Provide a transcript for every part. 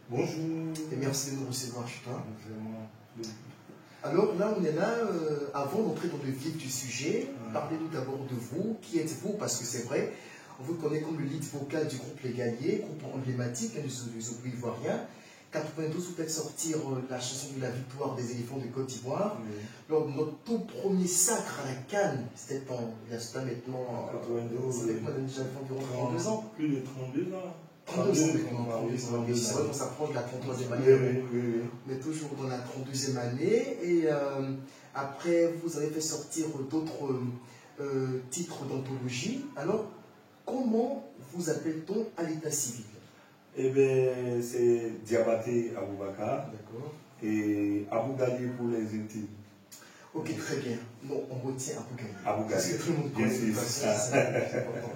Bonjour. Et merci de nous recevoir, Chutin. Vraiment. Alors là, on est là, avant d'entrer dans le vif du sujet, parlez-nous d'abord de vous. Qui êtes-vous? Parce que c'est vrai, on vous connaît comme le lead vocal du groupe Les Galliers, groupe emblématique des Oublis Ivoiriens. 92, vous faites sortir la chanson de la victoire des éléphants de Côte d'Ivoire. Lors de notre tout premier sacre à la Cannes, c'était il y a cela maintenant, 92, j'avais environ 32 ans. Plus de 32 ans. 32 ans, mais c'est vrai qu'on s'approche de la 33e année. Oui. Mais toujours dans la 32e année. Et après, vous avez fait sortir d'autres titres d'anthologie. Alors, comment vous appelle-t-on à l'état civil? Eh bien, c'est Diabaté Aboubakar. D'accord. Et Abou Gali pour les intimes. Ok, très bien. Non, on retient Abou Gali. Abou Gali. Parce que tout le monde connaît. C'est important.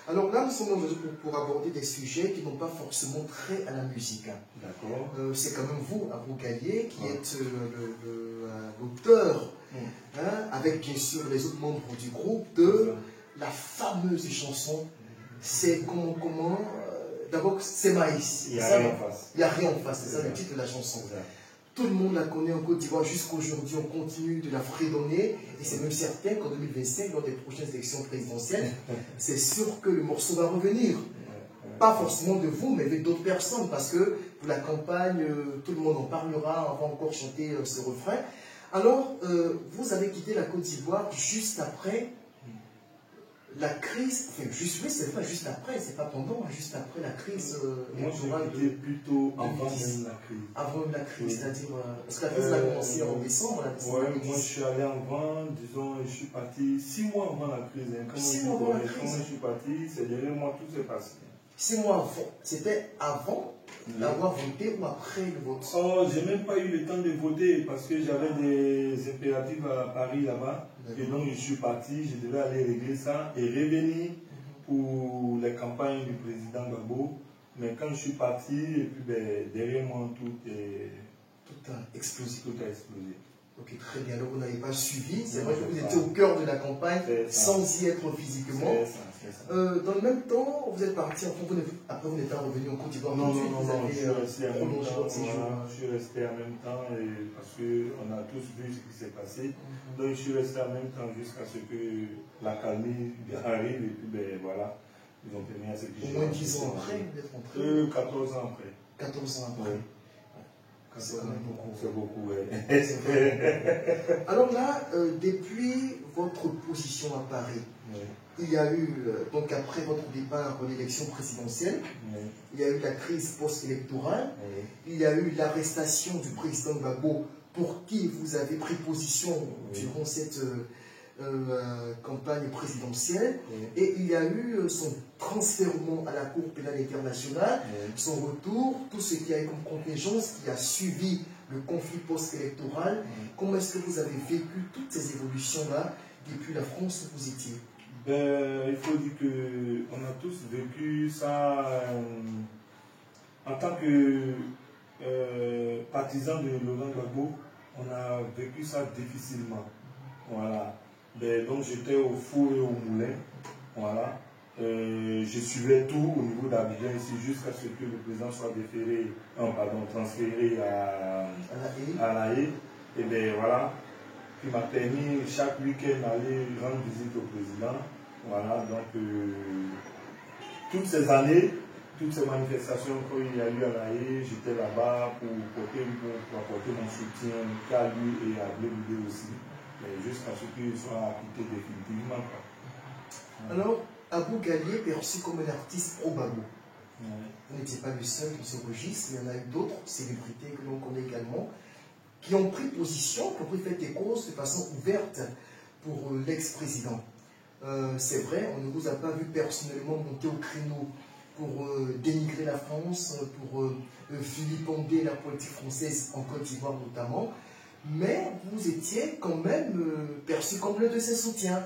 Alors là, nous sommes aujourd'hui pour aborder des sujets qui n'ont pas forcément trait à la musique. D'accord. C'est quand même vous, Abou Gali, qui êtes l'auteur, avec bien sûr les autres membres du groupe, de la fameuse chanson C'est comment d'abord, c'est Maïs. Il n'y a rien en face. Il n'y a rien en face, c'est ça le titre de la chanson. Tout le monde la connaît en Côte d'Ivoire jusqu'aujourd'hui, on continue de la fredonner et c'est même certain qu'en 2025, lors des prochaines élections présidentielles, c'est sûr que le morceau va revenir. Pas forcément de vous, mais avec d'autres personnes, parce que pour la campagne, tout le monde en parlera, on va encore chanter ce refrain. Alors, vous avez quitté la Côte d'Ivoire juste après la crise, enfin, c'est vrai, juste après, c'est pas pendant, juste après la crise électorale. Moi, plutôt avant même la crise. Avant la crise, c'est-à-dire, parce que la crise a commencé en décembre. Oui, moi je suis allé avant, disons, je suis parti 6 mois avant la crise. Hein. 6 mois avant la crise. Quand je suis parti, c'est derrière moi, tout s'est passé. 6 mois avant, c'était avant d'avoir voté ou après le vote? Oh, j'ai même pas eu le temps de voter parce que j'avais des impératifs à Paris là-bas. Et donc je suis parti, je devais aller régler ça et revenir pour les campagnes du président Gbagbo. Mais quand je suis parti, et puis derrière moi tout a explosé. Ok, très bien. Alors vous n'avez pas suivi. C'est vrai que vous étiez au cœur de la campagne sans y être physiquement. Dans le même temps, vous êtes parti, après vous n'êtes pas revenu en Côte d'Ivoire. Non, je suis resté en même temps. Je suis resté en même temps parce qu'on a tous vu ce qui s'est passé. Donc je suis resté en même temps jusqu'à ce que la calmie arrive et puis voilà. Ils ont permis à ce que au moins 10 ans après, vous êtes rentré 14 ans après. 14 ans après. Oui. C'est quand même beaucoup. C'est beaucoup, oui. Alors là, depuis votre position à Paris, il y a eu, donc après votre départ en élection présidentielle, il y a eu la crise post-électorale, il y a eu l'arrestation du président Gbagbo pour qui vous avez pris position durant cette campagne présidentielle, et il y a eu son transfèrement à la Cour pénale internationale, son retour, tout ce qui a eu comme contingence qui a suivi le conflit post-électoral. Comment est-ce que vous avez vécu toutes ces évolutions-là depuis la France où vous étiez? Il faut dire qu'on a tous vécu ça en tant que partisans de Laurent Gbagbo. On a vécu ça difficilement. Voilà. Donc j'étais au four et au moulin. Voilà. Je suivais tout au niveau d'Abidjan ici jusqu'à ce que le président soit transféré à La Haye. Et bien voilà. Qui m'a permis chaque week-end d'aller rendre visite au président. Voilà, donc toutes ces années, toutes ces manifestations qu'il y a eu à La Haye, j'étais là-bas pour apporter mon soutien qu'à lui et à Blé aussi, jusqu'à ce qu'il soit quitté définitivement. Alors, Abou Gali est perçu comme un artiste pro-Gbagbo. Vous n'étiez pas le seul dans ce registre, il y en a eu d'autres célébrités que l'on connaît également, qui ont pris position, qui ont fait des causes de façon ouverte pour l'ex-président. C'est vrai, on ne vous a pas vu personnellement monter au créneau pour dénigrer la France, pour vilipender la politique française en Côte d'Ivoire notamment, mais vous étiez quand même perçu comme l'un de ses soutiens.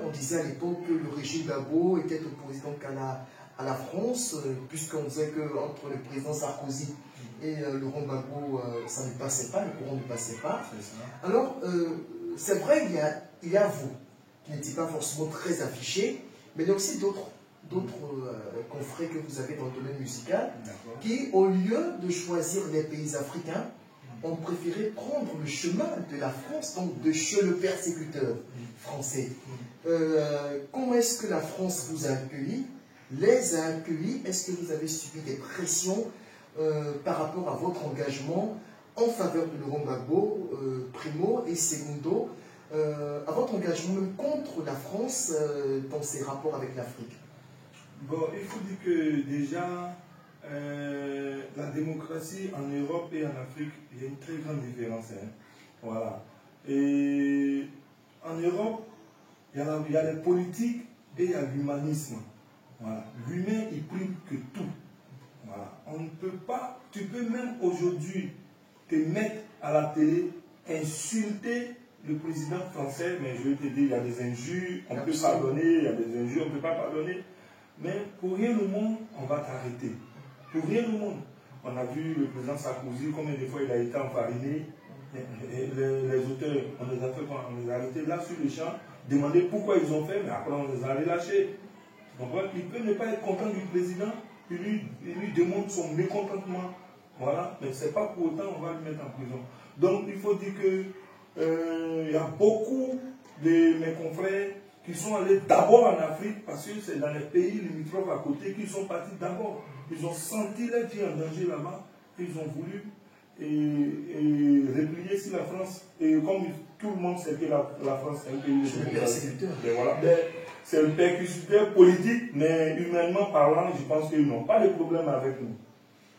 On disait à l'époque que le régime Gbagbo était opposé donc à la France, puisqu'on disait qu'entre le président Sarkozy et Laurent Gbagbo, ça ne passait pas, le courant ne passait pas. Alors, c'est vrai, il y a vous, qui n'étiez pas forcément très affiché, mais il y a aussi d'autres confrères que vous avez dans le domaine musical, qui, au lieu de choisir les pays africains, ont préféré prendre le chemin de la France, donc de chez le persécuteur français. Comment est-ce que la France vous a accueillis, les a accueillis? Est-ce que vous avez subi des pressions par rapport à votre engagement en faveur de Laurent Gbagbo, primo, et secondo, à votre engagement même contre la France dans ses rapports avec l'Afrique? Bon, il faut dire que déjà, la démocratie en Europe et en Afrique, il y a une très grande différence. Hein. Voilà. Et en Europe, il y a les politiques et il y a l'humanisme. Voilà. L'humain, il prime que tout. Voilà. On ne peut pas, tu peux même aujourd'hui te mettre à la télé, insulter le président français, mais je vais te dire, il y a des injures, on peut pardonner, il y a des injures, on ne peut pas pardonner. Mais pour rien au monde, on va t'arrêter. Pour rien au monde. On a vu le président Sarkozy, combien de fois il a été enfariné. Les auteurs, on les a fait quoi? On les a arrêtés là sur le champ, demander pourquoi ils ont fait, mais après on les a relâchés. Donc il peut ne pas être content du président, il lui demande son mécontentement. Voilà, mais ce n'est pas pour autant qu'on va le mettre en prison. Donc il faut dire que il y a beaucoup de mes confrères qui sont allés d'abord en Afrique parce que c'est dans les pays limitrophes à côté qu'ils sont partis d'abord. Ils ont senti leur vie en danger là-bas, ils ont voulu et replier sur la France. Et comme tout le monde sait que la France est un pays de démocratie, voilà, c'est le persécuteur politique, mais humainement parlant, je pense qu'ils n'ont pas de problème avec nous.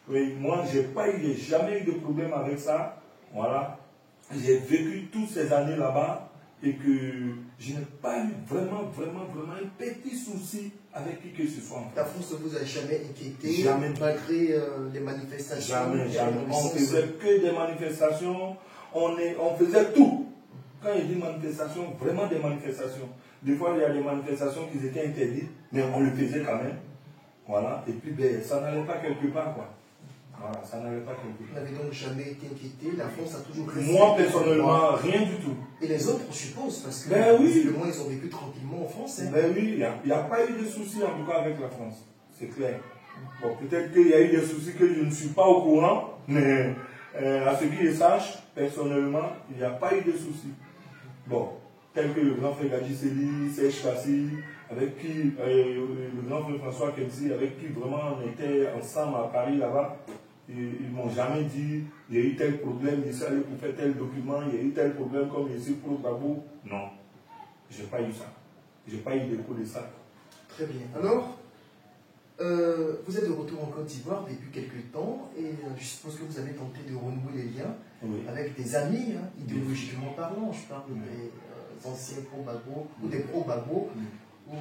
Oui, moi, j'ai jamais eu de problème avec ça. Voilà. J'ai vécu toutes ces années là-bas et que je n'ai pas eu vraiment un petit souci avec qui que ce soit. La France ne vous a jamais inquiété, jamais, malgré les manifestations? Jamais. On faisait que des manifestations, on faisait tout. Quand il dit manifestations, vraiment des manifestations. Des fois, il y a des manifestations qui étaient interdites, mais on le faisait quand même. Voilà. Et puis, ben, ça n'allait pas quelque part, quoi. Voilà, ça n'allait pas quelque part. Vous n'avez donc jamais été inquiété? La France a toujours resté. Moi, personnellement, rien du tout. Et les autres, je suppose, parce que ben oui, visiblement, ils ont vécu tranquillement en France. Hein. Ben oui, il n'y a pas eu de soucis, en tout cas, avec la France. C'est clair. Bon, peut-être qu'il y a eu des soucis que je ne suis pas au courant, mais à ce qui je sache, personnellement, il n'y a pas eu de soucis. Bon, tel que le grand frère Gadjiseli, Serge Fassi, avec qui, le grand frère François Kemsi, avec qui vraiment on était ensemble à Paris là-bas, ils ne m'ont jamais dit, il y a eu tel problème, je suis allé pour faire tel document, il y a eu tel problème comme ici pour Gbagbo. Non, je n'ai pas eu ça. Je n'ai pas eu d'écho de ça. Très bien. Alors, vous êtes de retour en Côte d'Ivoire depuis quelques temps et je suppose que vous avez tenté de renouer les liens avec des amis, hein, idéologiquement parlant. Je parle des anciens pro-Gbagbo ou des pro-Gbagbo ou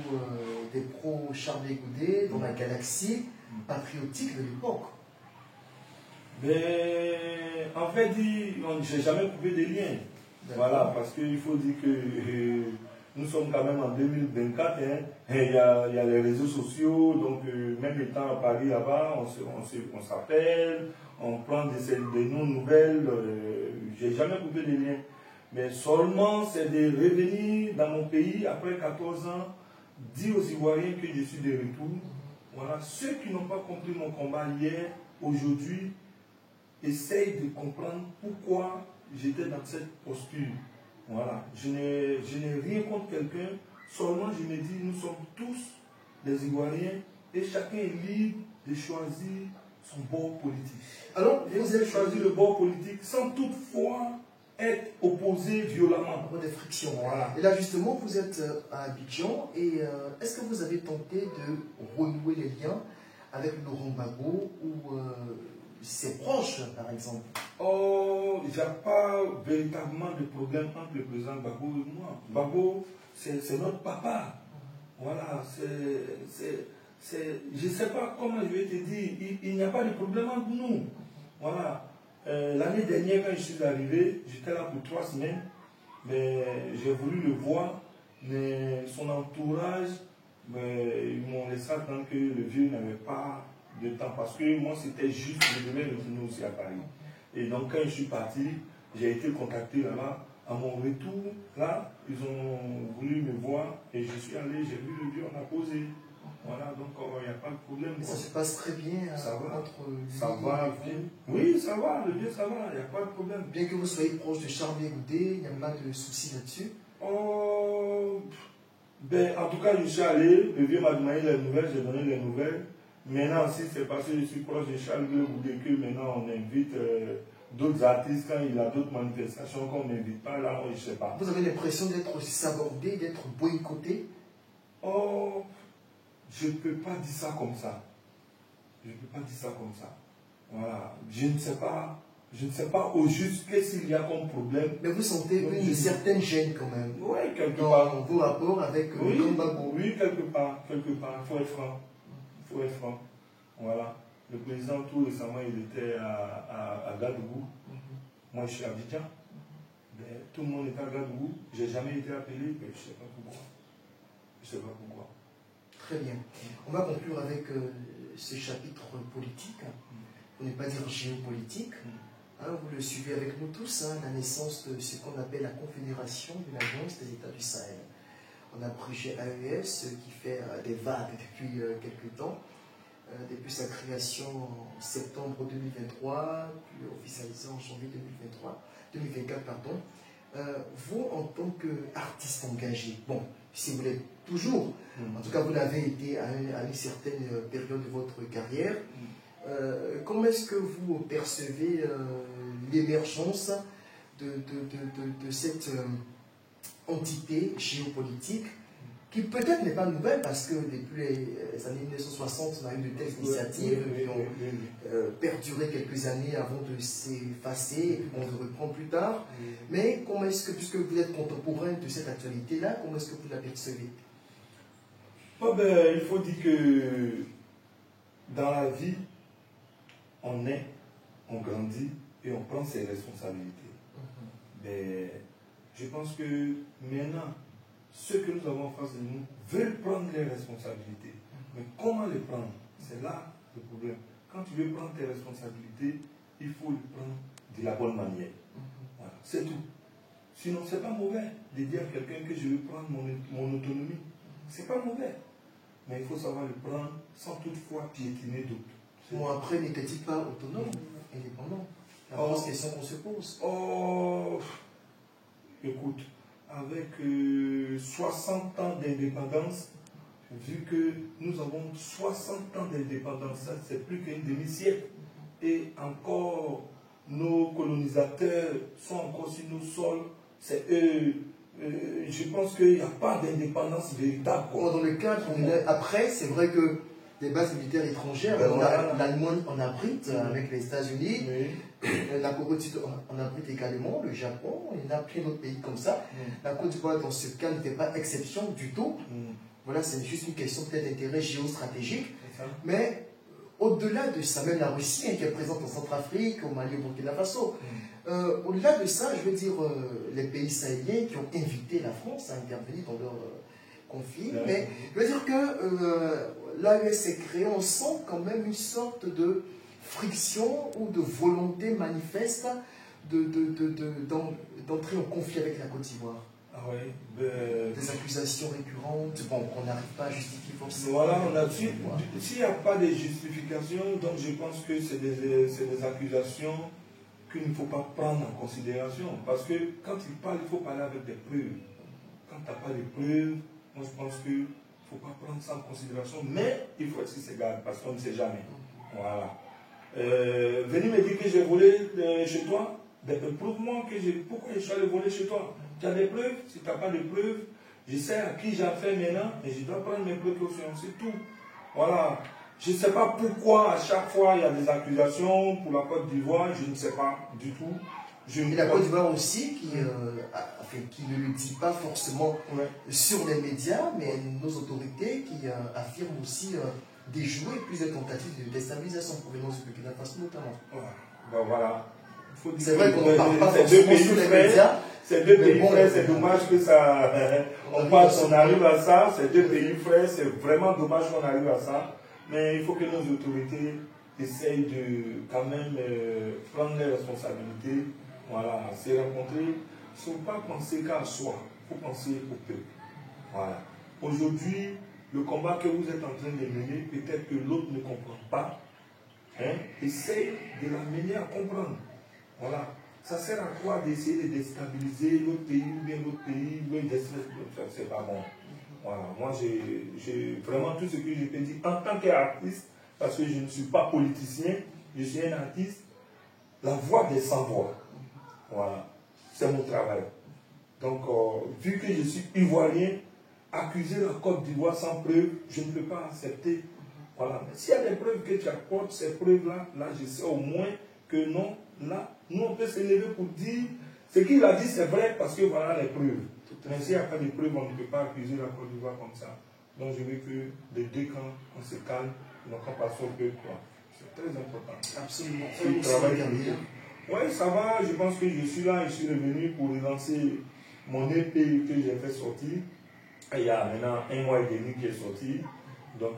des pro-Charles Goudé dans la galaxie patriotique de l'époque. Ben, en fait, je n'ai jamais coupé des liens. Voilà, parce qu'il faut dire que nous sommes quand même en 2024, hein, et il y a les réseaux sociaux, donc même étant à Paris là-bas, on s'appelle, on prend des nouvelles, je n'ai jamais coupé des liens. Mais seulement c'est de revenir dans mon pays après 14 ans, dire aux Ivoiriens que je suis de retour. Voilà, ceux qui n'ont pas compris mon combat hier, aujourd'hui, essayent de comprendre pourquoi j'étais dans cette posture. Voilà. Je n'ai rien contre quelqu'un, seulement je me dis, nous sommes tous des Ivoiriens et chacun est libre de choisir son bord politique. Alors, vous avez choisi le bord politique sans toutefois être opposé violemment. Des frictions. Voilà. Et là, justement, vous êtes à Abidjan et est-ce que vous avez tenté de renouer les liens avec Laurent Gbagbo ou ses proches, par exemple? Oh, il n'y a pas véritablement de problème entre le président Gbagbo et moi. Gbagbo, c'est notre papa. Voilà, je ne sais pas comment je vais te dire, il n'y a pas de problème entre nous. Voilà. L'année dernière, quand je suis arrivé, j'étais là pour 3 semaines, mais j'ai voulu le voir, mais son entourage, ils m'ont laissé entendre que le vieux n'avait pas de temps, parce que moi c'était juste, je devais retourner aussi à Paris. Et donc quand je suis parti, j'ai été contacté là-bas. À mon retour, là, ils ont voulu me voir et je suis allé, j'ai vu le vieux, on a posé. Voilà, donc il n'y a pas de problème. Mais ça se passe très bien ça va. entre lui ça va bien. Oui, ça va, le bien ça va, il n'y a pas de problème. Bien que vous soyez proche de Charles Goudé, il n'y a pas de souci là-dessus? Oh, ben, en tout cas, je suis allé, le vieux m'a demandé les nouvelles, j'ai donné les nouvelles. Maintenant, si c'est parce que je suis proche de Charles Goudé que maintenant on invite d'autres artistes quand il y a d'autres manifestations qu'on n'invite pas, là, je ne sais pas. Vous avez l'impression d'être sabordé, d'être boycotté? Oh, je ne peux pas dire ça comme ça. Je ne peux pas dire ça comme ça. Voilà. Je ne sais pas au juste qu'est-ce qu'il y a comme problème. Mais vous sentez une certaine gêne quand même. Oui, quelque part. Dans vos rapports avec Gbagbo. Oui, quelque part. Il faut être franc. Il faut être franc. Voilà. Le président, tout récemment, il était à Gadougou. Moi, je suis à Abidjan. Tout le monde est à Gadougou. Je n'ai jamais été appelé, mais je ne sais pas pourquoi. Je ne sais pas pourquoi. Très bien. On va conclure avec ce chapitre politique, pour ne pas dire géopolitique. Vous le suivez avec nous tous, la naissance de ce qu'on appelle la Confédération de l'Alliance des États du Sahel. On a abrégé AES qui fait des vagues depuis quelques temps, depuis sa création en septembre 2023, puis officialisée en janvier 2024. Vous, en tant qu'artiste engagé, bon, si vous l'êtes toujours, en tout cas vous l'avez été à une certaine période de votre carrière, comment est-ce que vous percevez l'émergence de cette entité géopolitique qui peut-être n'est pas nouvelle parce que depuis les années 1960, on a eu de telles initiatives qui ont perduré quelques années avant de s'effacer et puis on se reprend plus tard. Mais comment est-ce que, puisque vous êtes contemporain de cette actualité-là, comment est-ce que vous la percevez? Il faut dire que dans la vie, on naît, on grandit et on prend ses responsabilités. Mais je pense que maintenant, ceux que nous avons en face de nous veulent prendre les responsabilités. Mais comment les prendre? C'est là le problème. Quand tu veux prendre tes responsabilités, il faut les prendre de la bonne manière. Voilà, c'est tout. Sinon, ce n'est pas mauvais de dire à quelqu'un que je veux prendre mon autonomie. Ce n'est pas mauvais. Mais il faut savoir le prendre sans toutefois piétiner d'autres. Bon, après, n'était-il pas autonome, indépendant? La grosse question qu'on se pose. Écoute, avec 60 ans d'indépendance, vu que nous avons 60 ans d'indépendance, ça c'est plus qu'un demi-siècle. Et encore, nos colonisateurs sont encore sur nos sols. C'est eux. Je pense qu'il n'y a pas d'indépendance véritable. Dans le cadre, après, c'est vrai que des bases militaires étrangères, l'Allemagne en abrite avec les États-Unis, la Corée du Sud en abrite également, le Japon, il y en a plein d'autres pays comme ça. La Côte d'Ivoire, dans ce cas, n'était pas exception du tout. Voilà, c'est juste une question peut-être d'intérêt géostratégique. Mais au-delà de ça, même la Russie, qui est présente en Centrafrique, au Mali, au Burkina Faso, au-delà de ça, je veux dire, les pays sahéliens qui ont invité la France à intervenir dans leur conflit, mais je veux dire que l'AES s'est créé, on sent quand même une sorte de friction ou de volonté manifeste d'entrer en conflit avec la Côte d'Ivoire. Des accusations récurrentes, bon, qu'on n'arrive pas à justifier forcément. Voilà, s'il n'y a pas de justification, donc je pense que c'est des accusations qu'il ne faut pas prendre en considération. Parce que quand il parle, il faut parler avec des preuves. Quand tu n'as pas de preuves, moi je pense qu'il ne faut pas prendre ça en considération, mais il faut être sur ses gardes, parce qu'on ne sait jamais. Voilà. Venir me dire que j'ai volé chez toi, prouve-moi pourquoi je suis allé voler chez toi. Tu as des preuves? Si tu n'as pas de preuves, je sais à qui j'ai affaire maintenant, et je dois prendre mes précautions, c'est tout. Voilà. Je ne sais pas pourquoi à chaque fois il y a des accusations pour la Côte d'Ivoire, je ne sais pas du tout. Et la Côte d'Ivoire aussi, qui ne le dit pas forcément sur les médias, mais nos autorités qui affirment aussi déjouer plusieurs tentatives de déstabilisation en provenance du Burkina Faso notamment. Voilà. C'est vrai qu'on ne parle pas forcément sur les médias. C'est deux pays frères, c'est dommage que ça. On arrive à ça, c'est deux pays frères, c'est vraiment dommage qu'on arrive à ça. Mais il faut que nos autorités essayent de quand même prendre les responsabilités, voilà, se rencontrer. Il ne faut pas penser qu'à soi, il faut penser au peuple. Voilà. Aujourd'hui, le combat que vous êtes en train de mener, peut-être que l'autre ne comprend pas. Hein? Essaye de la mener à comprendre. Voilà. Ça sert à quoi d'essayer de déstabiliser l'autre pays ou bien l'autre pays, c'est pas bon. Voilà. Moi, j'ai vraiment tout ce que je peux dire en tant qu'artiste, parce que je ne suis pas politicien, je suis un artiste, la voix des sans-voix. Voilà. C'est mon travail. Donc, vu que je suis ivoirien, accuser la Côte d'Ivoire sans preuve, je ne peux pas accepter. Voilà. Mais s'il y a des preuves que tu apportes, ces preuves-là, là, je sais au moins que non, là, nous, on peut s'élever pour dire ce qu'il a dit, c'est vrai, parce que voilà les preuves. Mais s'il n'y a pas de preuves, on ne peut pas accuser la Côte d'Ivoire comme ça. Donc, je veux que les deux camps, on se calme, donc on passe au peu, quoi. C'est très important. Absolument. Oui, ça va. Je pense que je suis là, je suis revenu pour relancer mon EP que j'ai fait sortir. Il y a maintenant 1 mois et demi qui est sorti. Donc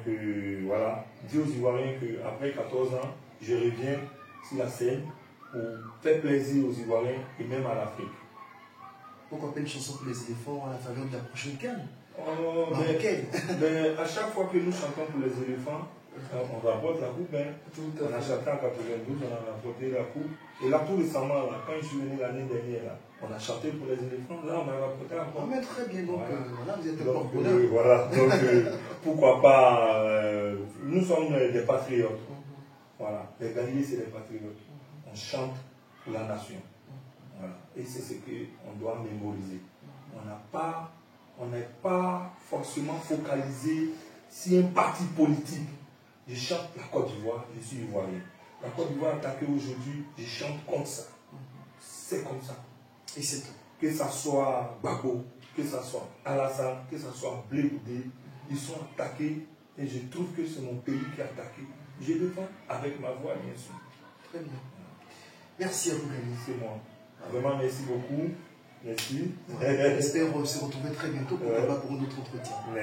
voilà, dis aux Ivoiriens qu'après 14 ans, je reviens sur la scène pour faire plaisir aux Ivoiriens et même à l'Afrique. Pourquoi pas une chanson pour les éléphants à la faveur de la prochaine canne? À chaque fois que nous chantons pour les éléphants, on rapporte la coupe. Hein. On a chanté en 92, on a rapporté la coupe. Et là, tout récemment, là, quand je suis venu l'année dernière, là, on a chanté pour les éléphants. Là, on a rapporté la coupe. Mais très bien, donc voilà, vous êtes un donc, porte-bonheur. voilà, donc pourquoi pas, nous sommes des patriotes. Voilà, les guerriers, c'est des patriotes. On chante pour la nation. Voilà. Et c'est ce qu'on doit mémoriser. On n'est pas forcément focalisé sur un parti politique. Je chante la Côte d'Ivoire, je suis ivoirien. La Côte d'Ivoire attaquée aujourd'hui, je chante comme ça. C'est comme ça. Et c'est tout. Que ça soit Gbagbo, que ça soit Alassane, que ça soit Blé Goudé, ils sont attaqués et je trouve que c'est mon pays qui est attaqué. Je défends avec ma voix, bien sûr. Très bien. Merci à vous, Gagné. C'est moi. Vraiment, merci beaucoup. Merci. J'espère se retrouver très bientôt pour un autre entretien. Merci.